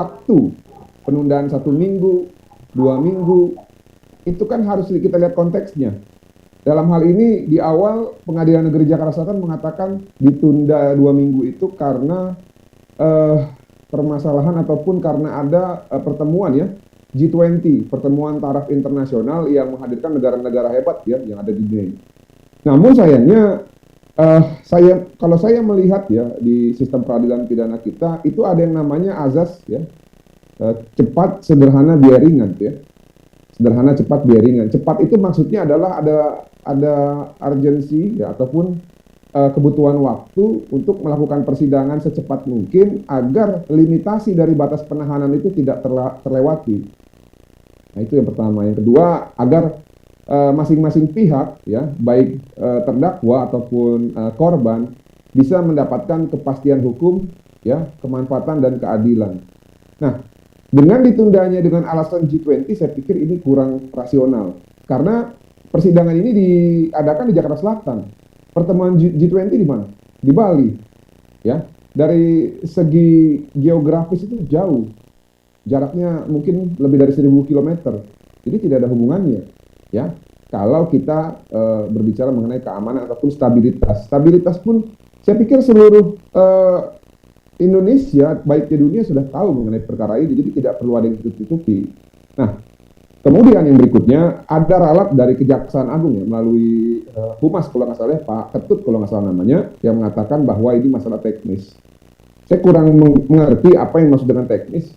waktu penundaan 1 minggu, 2 minggu, itu kan harus kita lihat konteksnya. Dalam hal ini di awal Pengadilan Negeri Jakarta Selatan mengatakan ditunda 2 minggu itu karena permasalahan ataupun karena ada pertemuan ya G20, pertemuan taraf internasional yang menghadirkan negara-negara hebat ya yang ada di dunia. Namun sayangnya kalau saya melihat ya di sistem peradilan pidana kita itu ada yang namanya azas ya cepat, sederhana, biaya ringan ya. Sederhana, cepat, biaya ringan. Cepat itu maksudnya adalah ada urgensi ya ataupun kebutuhan waktu untuk melakukan persidangan secepat mungkin agar limitasi dari batas penahanan itu tidak terlewati. Nah, itu yang pertama. Yang kedua, agar masing-masing pihak ya, baik terdakwa ataupun korban bisa mendapatkan kepastian hukum ya, kemanfaatan dan keadilan. Nah, dengan ditundanya dengan alasan G20 saya pikir ini kurang rasional karena persidangan ini diadakan di Jakarta Selatan. Pertemuan G20 di mana? Di Bali. Ya. Dari segi geografis itu jauh. Jaraknya mungkin lebih dari 1.000 km. Jadi tidak ada hubungannya. Ya. Kalau kita berbicara mengenai keamanan ataupun stabilitas. Stabilitas pun saya pikir seluruh Indonesia, baik di dunia sudah tahu mengenai perkara ini, jadi tidak perlu ada yang ditutupi. Nah, kemudian yang berikutnya ada ralat dari Kejaksaan Agung ya, melalui Humas kalau nggak salah, Pak Ketut kalau nggak salah namanya, yang mengatakan bahwa ini masalah teknis. Saya kurang mengerti apa yang maksud dengan teknis.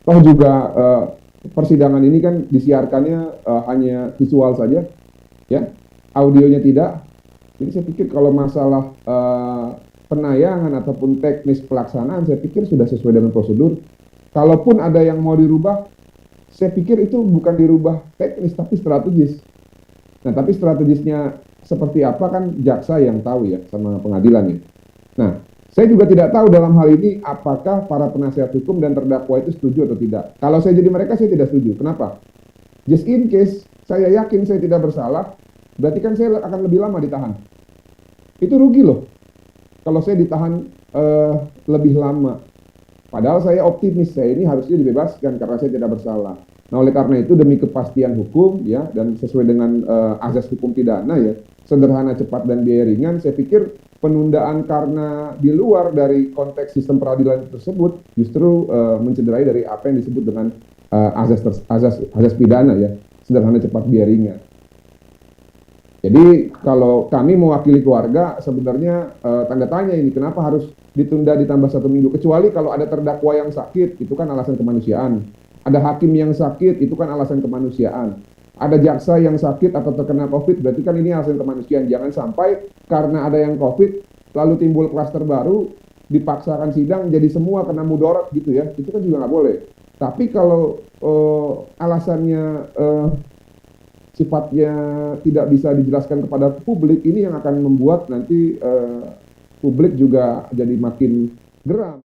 Toh juga persidangan ini kan disiarkannya hanya visual saja, ya, audionya tidak. Jadi saya pikir kalau masalah penayangan ataupun teknis pelaksanaan saya pikir sudah sesuai dengan prosedur. Kalaupun ada yang mau dirubah, saya pikir itu bukan dirubah teknis tapi strategis. Nah, tapi strategisnya seperti apa kan jaksa yang tahu ya sama pengadilan ya. Nah, saya juga tidak tahu dalam hal ini apakah para penasihat hukum dan terdakwa itu setuju atau tidak. Kalau saya jadi mereka saya tidak setuju. Kenapa? Just in case saya yakin saya tidak bersalah, berarti kan saya akan lebih lama ditahan. Itu rugi loh. Kalau saya ditahan lebih lama. Padahal saya optimis, saya ini harusnya dibebaskan karena saya tidak bersalah. Nah, oleh karena itu demi kepastian hukum ya dan sesuai dengan azas hukum pidana ya, sederhana, cepat dan biaya ringan, saya pikir penundaan karena di luar dari konteks sistem peradilan tersebut justru mencederai dari apa yang disebut dengan azas pidana ya, sederhana, cepat, biaya ringan. Jadi kalau kami mewakili keluarga sebenarnya tanda tanya ini kenapa harus ditunda ditambah 1 minggu, kecuali kalau ada terdakwa yang sakit itu kan alasan kemanusiaan, ada hakim yang sakit itu kan alasan kemanusiaan, ada jaksa yang sakit atau terkena COVID berarti kan ini alasan kemanusiaan. Jangan sampai karena ada yang COVID lalu timbul klaster baru dipaksakan sidang jadi semua kena mudarat gitu ya, itu kan juga nggak boleh. Tapi kalau alasannya sifatnya tidak bisa dijelaskan kepada publik, ini yang akan membuat nanti publik juga jadi makin geram.